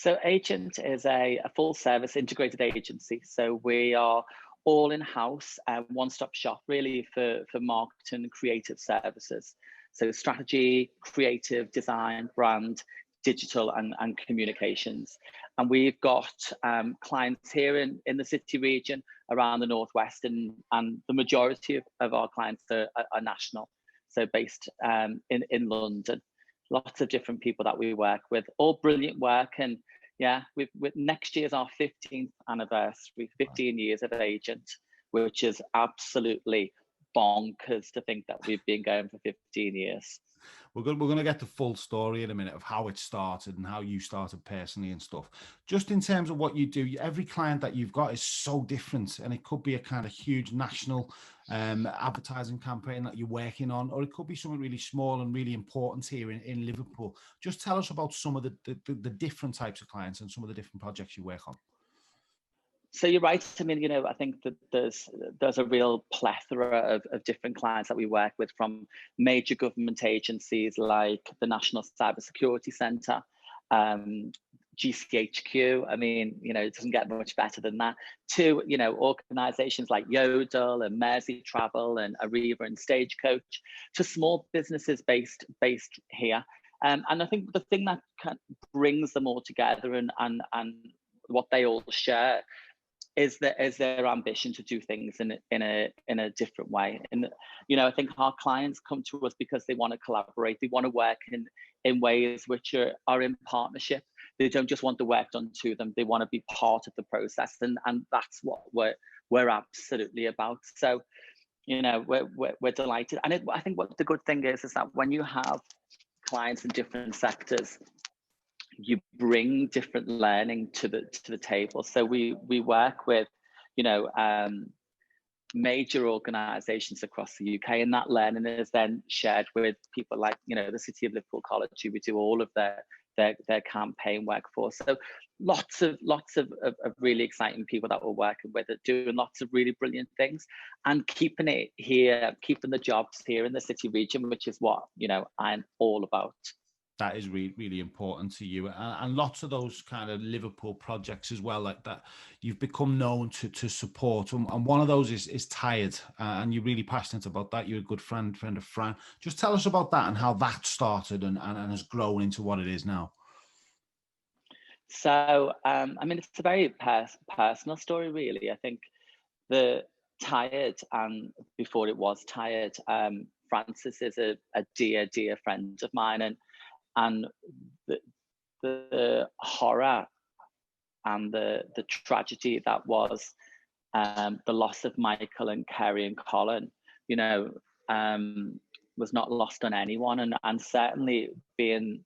So Agent is a full service integrated agency. So we are all in-house, one-stop shop really for marketing and creative services. So strategy, creative, design, brand, digital and communications. And we've got clients here in the city region, around the Northwest, and the majority of our clients are national. So based in London. Lots of different people that we work with, all brilliant work. And yeah, next year's our 15th anniversary, 15 years of Agent, which is absolutely bonkers to think that we've been going for 15 years. We're going to get the full story in a minute of how it started and how you started personally and stuff. Just in terms of what you do, every client that you've got is so different, and it could be a kind of huge national advertising campaign that you're working on, or it could be something really small and really important here in Liverpool. Just tell us about some of the different types of clients and some of the different projects you work on. So you're right. I mean, I think that there's a real plethora of different clients that we work with, from major government agencies like the National Cybersecurity Centre, GCHQ. I mean, it doesn't get much better than that. To, organisations like Yodel and Mersey Travel and Arriva and Stagecoach, to small businesses based here. And I think the thing that brings them all together and what they all share is their ambition to do things in a different way. And I think our clients come to us because they want to collaborate. They want to work in ways which are in partnership. They don't just want the work done to them. They want to be part of the process, and that's what we're absolutely about. So we're delighted. And I think what the good thing is that when you have clients in different sectors, you bring different learning to the table. So we work with major organisations across the UK, and that learning is then shared with people like the City of Liverpool College, who we do all of their campaign work for. So lots of really exciting people that we're working with, are doing lots of really brilliant things, and keeping it here, keeping the jobs here in the city region, which is what I'm all about. That is really, really important to you, and lots of those kind of Liverpool projects as well, like that you've become known to support. And one of those is Tyred, and you're really passionate about that. You're a good friend of Fran. Just tell us about that and how that started and has grown into what it is now. So, I mean, it's a very personal story, really. I think the Tyred, and before it was Tyred, Frances is a dear friend of mine, and the horror and the tragedy that was the loss of Michael and Kerry and Colin, was not lost on anyone, and certainly being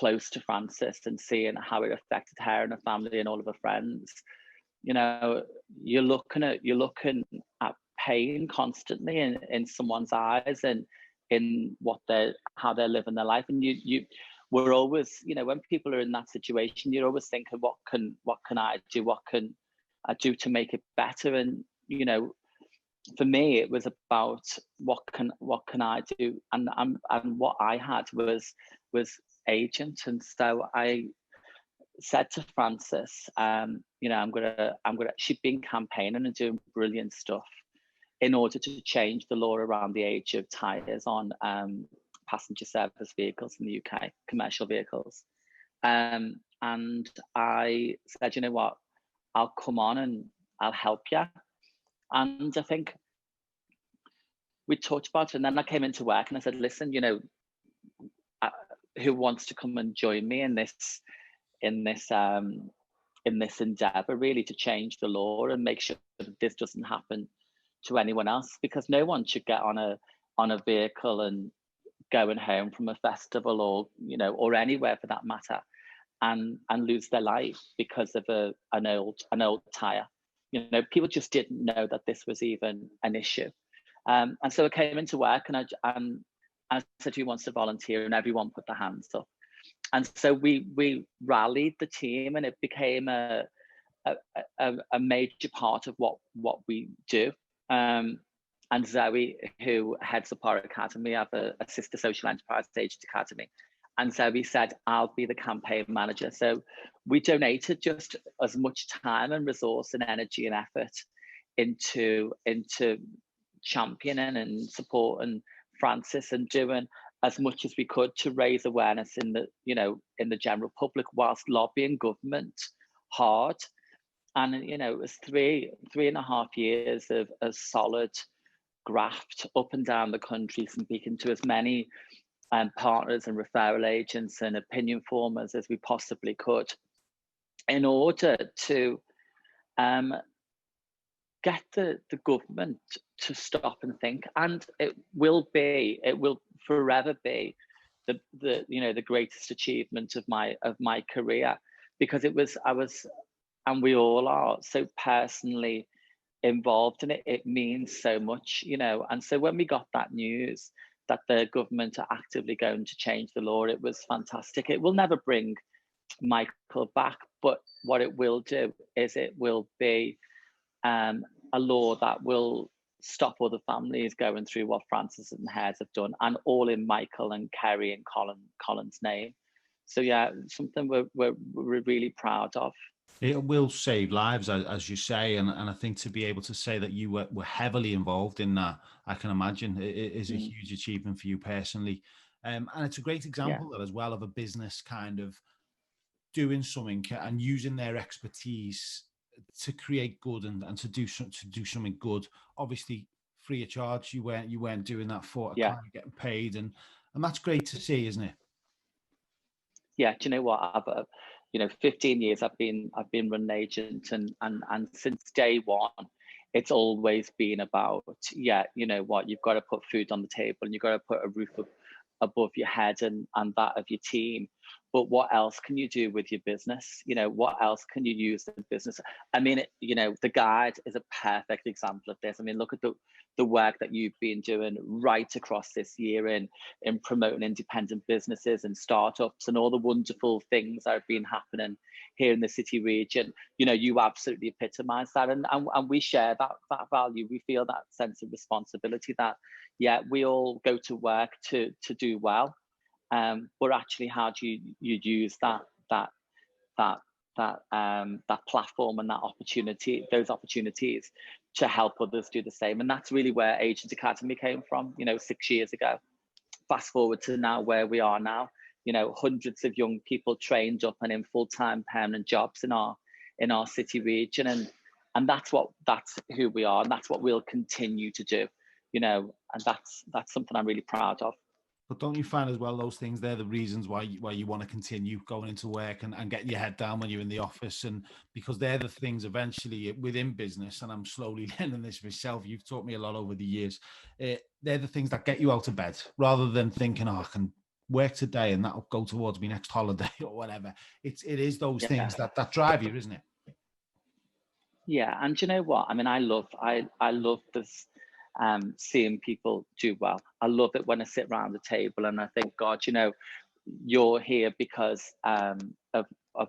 close to Frances and seeing how it affected her and her family and all of her friends, you're looking at pain constantly in someone's eyes, and in how they're living their life. And we're always, when people are in that situation, you're always thinking, what can I do? What can I do to make it better? And for me, it was about what can I do? And what I had was Agent. And so I said to Frances, she'd been campaigning and doing brilliant stuff in order to change the law around the age of tyres on passenger service vehicles in the UK, commercial vehicles. And I said, you know what, I'll come on and I'll help you. And I think we talked about it, and then I came into work and I said, listen, who wants to come and join me in this endeavour, really, to change the law and make sure that this doesn't happen to anyone else, because no one should get on a vehicle and going home from a festival or anywhere for that matter and lose their life because of an old tyre. People just didn't know that this was even an issue. And so I came into work and I said, who wants to volunteer? And everyone put their hands up. And so we rallied the team, and it became a major part of what we do. And Zoe, who heads up our academy, have a sister social enterprise agent academy, And so we said, I'll be the campaign manager. So we donated just as much time and resource and energy and effort into championing and supporting Frances and doing as much as we could to raise awareness in the general public, whilst lobbying government hard. And it was 3.5 years of a solid graft up and down the country, speaking to as many partners and referral agents and opinion formers as we possibly could, in order to get the government to stop and think. And it will forever be the greatest achievement of my career, because and we all are so personally involved in it. It means so much, and so when we got that news that the government are actively going to change the law, it was fantastic. It will never bring Michael back, but what it will do is it will be a law that will stop other families going through what Frances and Hares have done, and all in Michael and Kerry and Colin's name. So yeah, something we're really proud of. It will save lives, as you say, and I think to be able to say that you were heavily involved in that, I can imagine it is a huge achievement for you personally. And it's a great example as well of a business kind of doing something and using their expertise to create good and to do something good. Obviously, free of charge. You weren't doing that for a client getting paid, and that's great to see, isn't it? Yeah, do you know what? I've 15 years I've been running agent, and since day one, it's always been about, you've got to put food on the table, and you've got to put a roof above your head and that of your team. But what else can you do with your business? What else can you use the business? I mean, the guide is a perfect example of this. I mean, look at the work that you've been doing right across this year in promoting independent businesses and startups and all the wonderful things that have been happening here in the city region. You absolutely epitomise that, and we share that value. We feel that sense of responsibility that, we all go to work to do well. But actually, how do you use that platform and those opportunities to help others do the same? And that's really where Agent Academy came from, 6 years ago. Fast forward to now, where we are now, hundreds of young people trained up and in full-time permanent jobs in our city region, and that's who we are, and that's what we'll continue to do, and that's something I'm really proud of. But don't you find as well those things, they're the reasons why you want to continue going into work and getting your head down when you're in the office? And because they're the things eventually within business, and I'm slowly learning this myself, you've taught me a lot over the years, they're the things that get you out of bed, rather than thinking, I can work today and that'll go towards my next holiday or whatever. It is those things that drive you, isn't it? Yeah, and you know what? I mean, I love this. Seeing people do well. I love it when I sit around the table and I think, God, you're here because of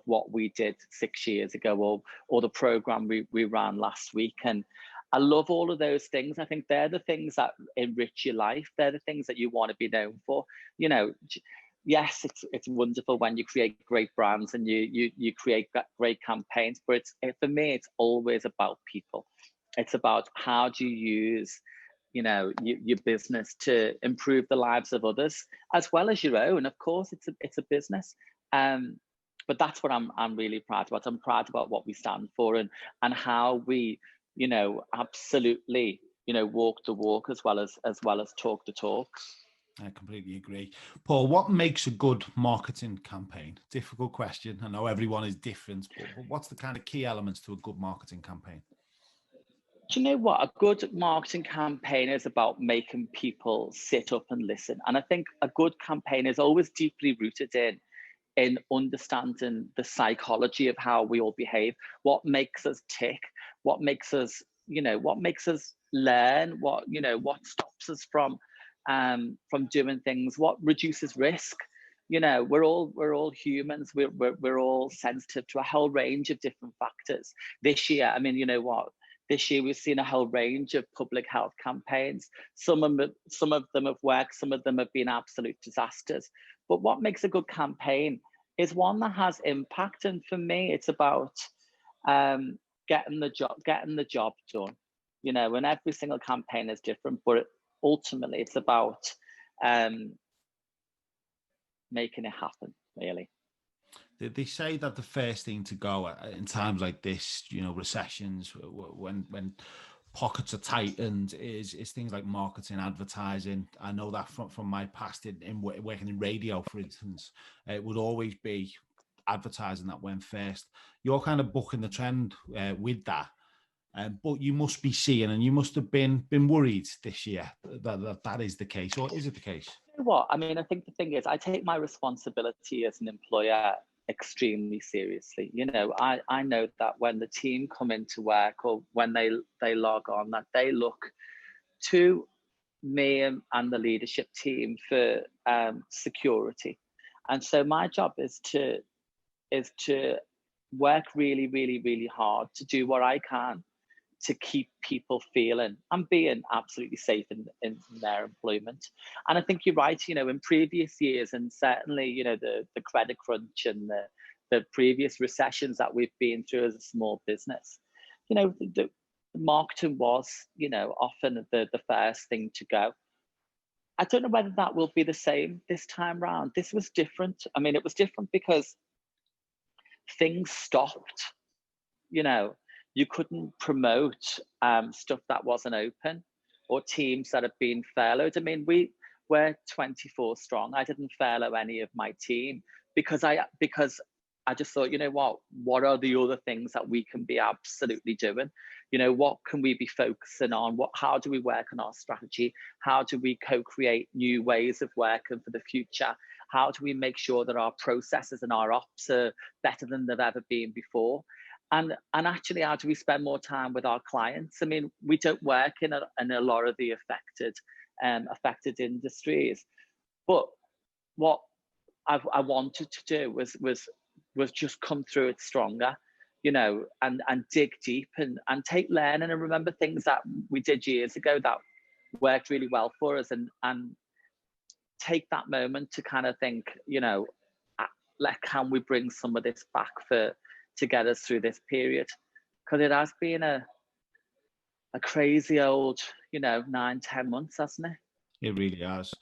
what we did 6 years ago, or the program we ran last week. And I love all of those things. I think they're the things that enrich your life. They're the things that you want to be known for. Yes, it's wonderful when you create great brands and you create great campaigns, but for me, it's always about people. It's about how do you use your business to improve the lives of others as well as your own. Of course, it's a business, but that's what I'm really proud about. I'm proud about what we stand for and how we absolutely walk the walk as well as talk the talk. I completely agree. Paul, what makes a good marketing campaign? Difficult question. I know everyone is different, but what's the kind of key elements to a good marketing campaign? Do you know what? A good marketing campaign is about making people sit up and listen. And I think a good campaign is always deeply rooted in understanding the psychology of how we all behave, what makes us tick, what makes us learn, what stops us from doing things, what reduces risk. We're all humans. We're all sensitive to a whole range of different factors. This year, I mean, this year, we've seen a whole range of public health campaigns. Some of them have worked, some of them have been absolute disasters. But what makes a good campaign is one that has impact. And for me, it's about getting the job done. You know, and every single campaign is different, but ultimately it's about making it happen, really. They say that the first thing to go in times like this, you know, recessions, when pockets are tightened, is things like marketing, advertising. I know that from my past in working in radio, for instance, it would always be advertising that went first. You're kind of bucking the trend with that. But you must be seeing, and you must have been worried this year that is the case, or is it the case? You know what? I mean, I think the thing is, I take my responsibility as an employer extremely seriously. You know, I know that when the team come into work or when they log on, that they look to me and the leadership team for security. And so my job is to work really, really, really hard to do what I can to keep people feeling and being absolutely safe in their employment. And I think you're right, you know, in previous years, and certainly, you know, the credit crunch and the previous recessions that we've been through as a small business, you know, the marketing was, you know, often the first thing to go. I don't know whether that will be the same this time round. This was different. I mean, it was different because things stopped, you know. You couldn't promote stuff that wasn't open or teams that have been furloughed. I mean, we're 24 strong. I didn't furlough any of my team because I just thought, you know what are the other things that we can be absolutely doing? You know, what can we be focusing on? How do we work on our strategy? How do we co-create new ways of working for the future? How do we make sure that our processes and our ops are better than they've ever been before? And actually, how do we spend more time with our clients? I mean, we don't work in a lot of the affected industries, but what I wanted to do was just come through it stronger, you know, and dig deep and take learning and remember things that we did years ago that worked really well for us, and take that moment to kind of think, you know, like, can we bring some of this back to get us through this period? Because it has been a crazy old, you know, 9-10 months, hasn't it? It really has.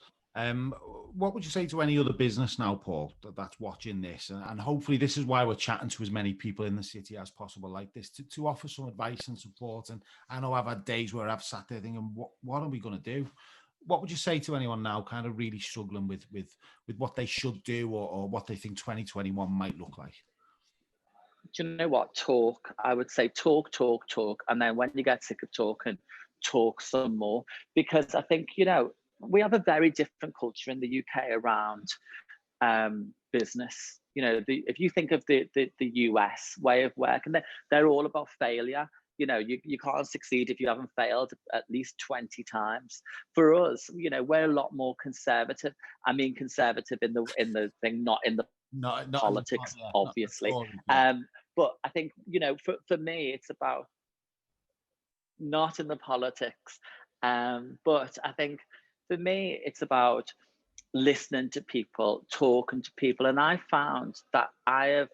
What would you say to any other business now, Paul, that's watching this? And hopefully this is why we're chatting to as many people in the city as possible like this, to offer some advice and support. And I know I've had days where I've sat there thinking, what are we going to do? What would you say to anyone now kind of really struggling with what they should do or what they think 2021 might look like? Do you know what? Talk. I would say talk. And then when you get sick of talking, talk some more. Because I think, you know, we have a very different culture in the UK around business. You know, if you think of the US way of working, they're all about failure. You know, you can't succeed if you haven't failed at least 20 times. For us, you know, we're a lot more conservative. I mean, conservative in the thing, not in the politics, obviously. But I think, you know, for me, it's about not in the politics. But I think for me, it's about listening to people, talking to people. And I found that I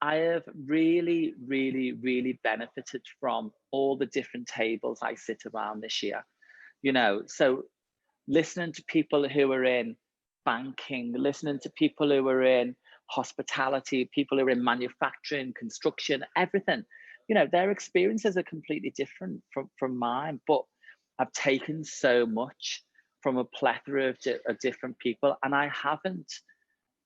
have really, really, really benefited from all the different tables I sit around this year. You know, so listening to people who are in banking, listening to people who are in hospitality, people who are in manufacturing, construction, everything. You know, their experiences are completely different from mine, but I've taken so much from a plethora of different people, and I haven't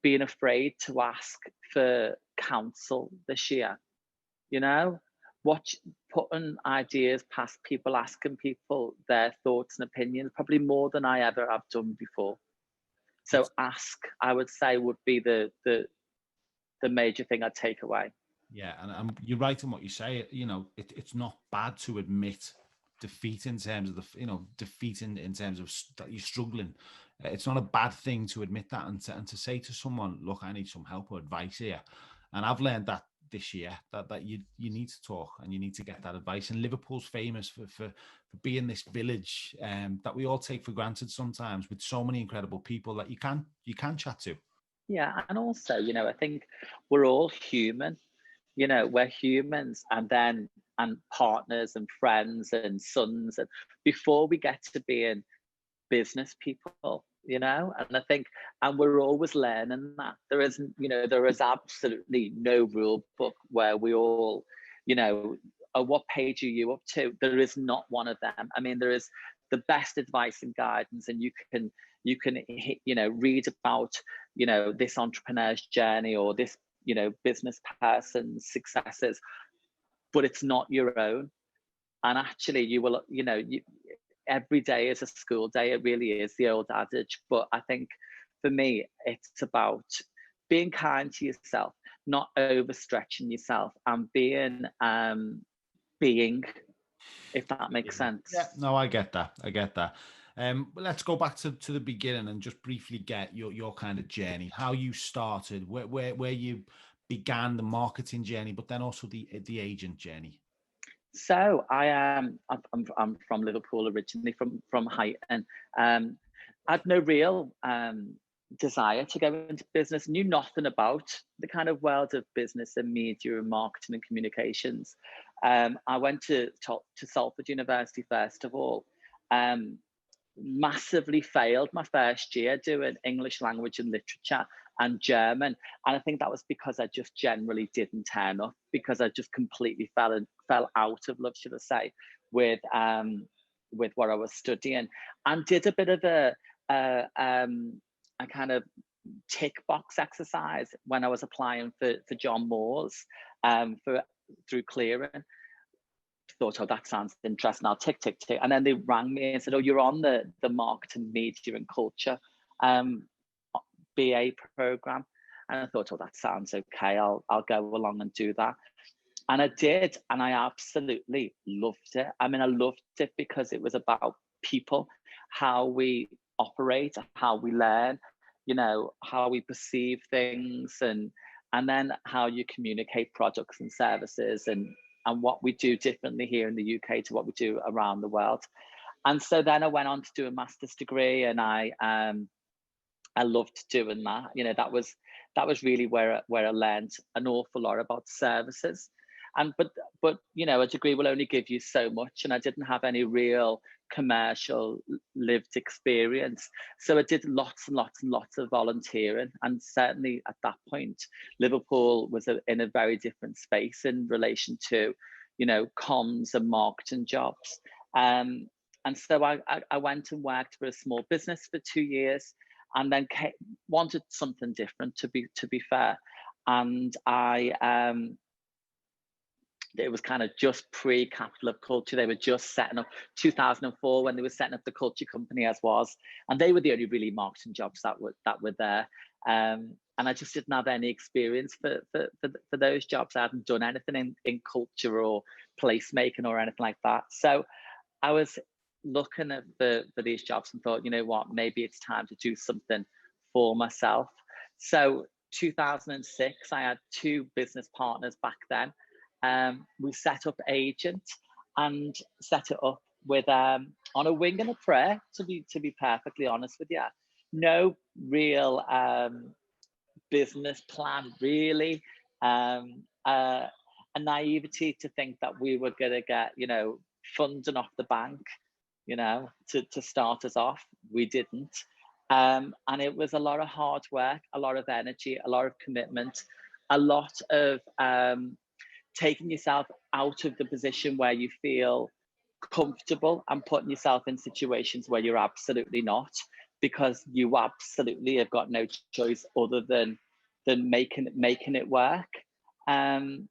been afraid to ask for counsel this year. You know, putting ideas past people, asking people their thoughts and opinions, probably more than I ever have done before. So ask, I would say, would be the major thing I'd take away. Yeah, and you're right in what you say. You know, it's not bad to admit defeat in terms of defeat in terms of that you're struggling. It's not a bad thing to admit that and to say to someone, look, I need some help or advice here. And I've learned that this year that you need to talk and you need to get that advice. And Liverpool's famous for being this village that we all take for granted sometimes, with so many incredible people that you can chat to. Yeah, and also, I think we're all human. We're humans, and partners and friends and sons, and before we get to being business people, and I think, and we're always learning that there is absolutely no rule book where we all, what page are you up to? There is not one of them. I mean, there is the best advice and guidance, and you can read about this entrepreneur's journey or this business person's successes, but it's not your own. And actually, you will, every day is a school day. It really is, the old adage. But I think for me, it's about being kind to yourself, not overstretching yourself, and being, if that makes sense. Yeah, no, I get that. Let's go back to the beginning and just briefly get your kind of journey, how you started, where you began the marketing journey, but then also the agent journey. So I'm from Liverpool originally, from Highton. I had no real desire to go into business. Knew nothing about the kind of world of business and media and marketing and communications. I went to Salford University first of all. Massively failed my first year doing English language and literature and German, and I think that was because I just generally didn't turn up, because I just completely fell out of love, should I say, with what I was studying, and did a bit of a kind of tick box exercise when I was applying for John Moore's through clearing. Thought, oh, that sounds interesting. I'll tick. And then they rang me and said, oh, you're on the marketing, media and culture BA program. And I thought, oh, that sounds okay. I'll go along and do that. And I did. And I absolutely loved it. I mean, I loved it because it was about people, how we operate, how we learn, how we perceive things, and then how you communicate products and services, and what we do differently here in the UK to what we do around the world. And so then I went on to do a master's degree, and I loved doing that. That was really where I learned an awful lot about services. And but a degree will only give you so much, and I didn't have any real commercial lived experience. So I did lots and lots and lots of volunteering, and certainly at that point, Liverpool was in a very different space in relation to, comms and marketing jobs. And so I went and worked for a small business for 2 years, and then wanted something different, to be fair. And it was kind of just pre-Capital of Culture. They were just setting up 2004 when they were setting up the Culture Company as was, and they were the only really marketing jobs that were there. And I just didn't have any experience for those jobs. I hadn't done anything in culture or placemaking or anything like that. So I was looking at for these jobs and thought, you know what, maybe it's time to do something for myself. So 2006, I had 2 business partners back then. We set up Agent, and set it up with on a wing and a prayer, to be perfectly honest with you. No real business plan, really. A naivety to think that we were going to get funding off the bank, to start us off. We didn't. And it was a lot of hard work, a lot of energy, a lot of commitment, a lot of taking yourself out of the position where you feel comfortable and putting yourself in situations where you're absolutely not, because you absolutely have got no choice other than making it work. And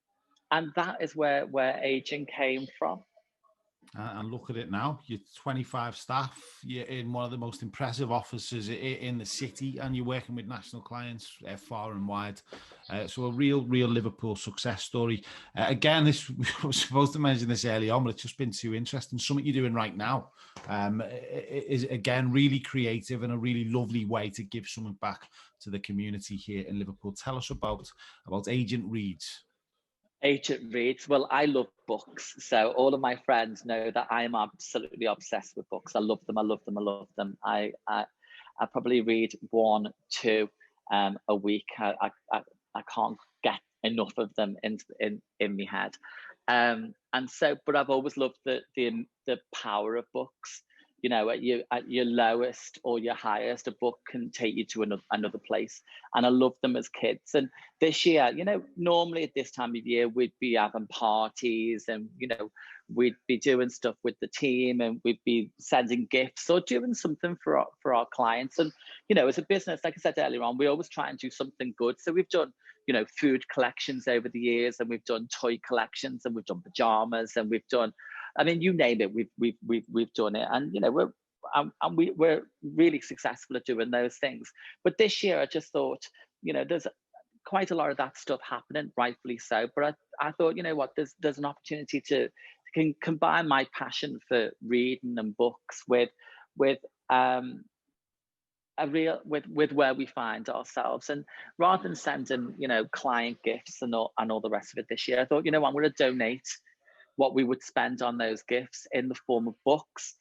that is where Agent came from. And look at it now, you're 25 staff, you're in one of the most impressive offices in the city, and you're working with national clients far and wide. So a real Liverpool success story. Again, this we were supposed to mention this early on, but it's just been too interesting. Something you're doing right now is, again, really creative and a really lovely way to give something back to the community here in Liverpool. Tell us about Agent Reads. Agent reads. Well, I love books, so all of my friends know that I am absolutely obsessed with books. I love them. I love them. I love them. I probably read 1, 2 a week. I can't get enough of them in my head. And so, but I've always loved the power of books. You know, at your lowest or your highest, a book can take you to another place. And I loved them as kids. And this year, you know, normally at this time of year, we'd be having parties, and, you know, we'd be doing stuff with the team, and we'd be sending gifts or doing something for our clients. And, you know, as a business, like I said earlier on, we always try and do something good. So we've done, you know, food collections over the years, and we've done toy collections, and we've done pajamas, and we've done, I mean, you name it, we've done it. And, you know, we're really successful at doing those things. But this year, I just thought, you know, there's quite a lot of that stuff happening, rightfully so. But I thought, you know what, there's an opportunity to combine my passion for reading and books with where we find ourselves. And rather than sending, you know, client gifts and all the rest of it this year, I thought, you know, I'm going to donate what we would spend on those gifts in the form of books.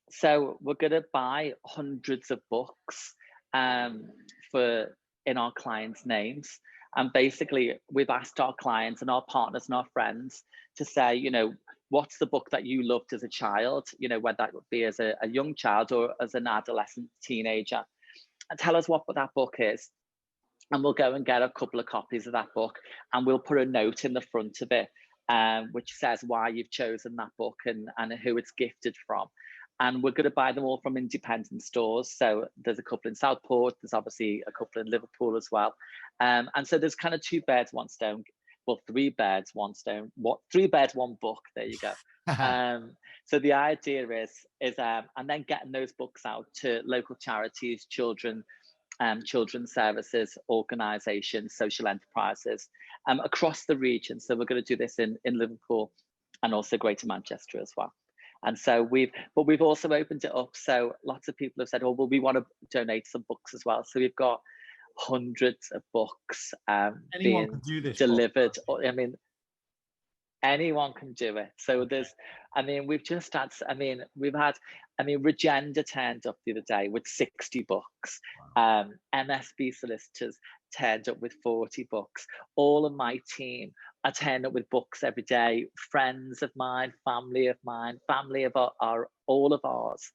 So we're going to buy hundreds of books in our clients' names. And basically, we've asked our clients and our partners and our friends to say, you know, what's the book that you loved as a child, you know, whether that would be as a young child or as an adolescent teenager, and tell us what that book is. And we'll go and get a couple of copies of that book, and we'll put a note in the front of it, which says why you've chosen that book and who it's gifted from. And we're going to buy them all from independent stores. So there's a couple in Southport. There's obviously a couple in Liverpool as well. And so there's kind of 2 birds, 1 stone. Well, 3 birds, 1 stone. 3 birds, 1 book. There you go. So the idea is and then getting those books out to local charities, children's services, organisations, social enterprises across the region. So we're going to do this in Liverpool and also Greater Manchester as well. And so we've also opened it up. So lots of people have said, oh, well, we want to donate some books as well. So we've got hundreds of books being delivered. I mean, anyone can do it. So Regenda turned up the other day with 60 books. MSB solicitors turned up with 40 books. All of my team are turning up with books every day. Friends of mine, family of all of ours.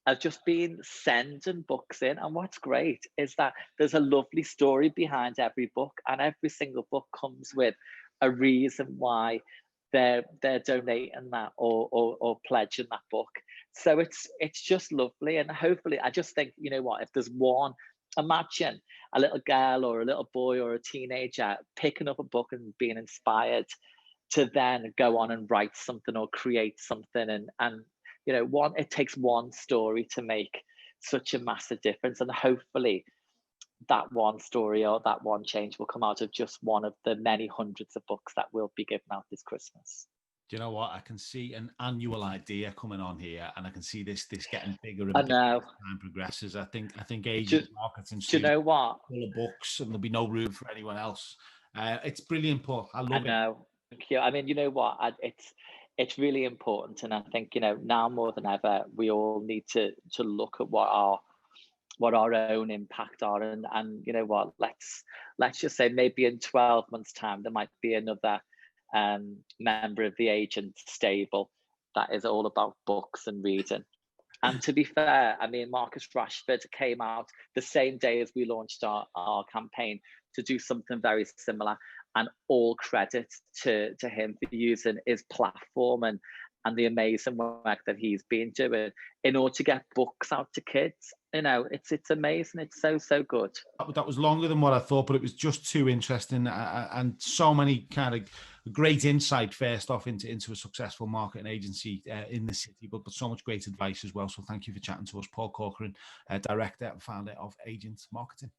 I've just been sending books in, and what's great is that there's a lovely story behind every book, and every single book comes with a reason why they're donating that or pledging that book. So it's just lovely. And hopefully, I just think, you know what, if there's one, imagine a little girl or a little boy or a teenager picking up a book and being inspired to then go on and write something or create something. And you know, it takes one story to make such a massive difference. And hopefully that one story or that one change will come out of just one of the many hundreds of books that will be given out this Christmas. Do you know what? I can see an annual idea coming on here, and I can see this getting bigger and bigger as time progresses. I think agent marketing. Do you know what? Full of books, and there'll be no room for anyone else. It's brilliant, Paul. I love it. I know. Thank you. I mean, you know what? It's really important, and I think, you know, now more than ever, we all need to look at what our own impact are, and you know what? Let's just say maybe in 12 months' time there might be another member of the agent stable that is all about books and reading. And to be fair, I mean, Marcus Rashford came out the same day as we launched our campaign to do something very similar, and all credit to him for using his platform and the amazing work that he's been doing in order to get books out to kids. You know, it's amazing. It's so good. That was longer than what I thought, but it was just too interesting, and so many kind of great insight first off into a successful marketing agency in the city, but so much great advice as well. So thank you for chatting to us, Paul Corcoran, director and founder of Agent Marketing.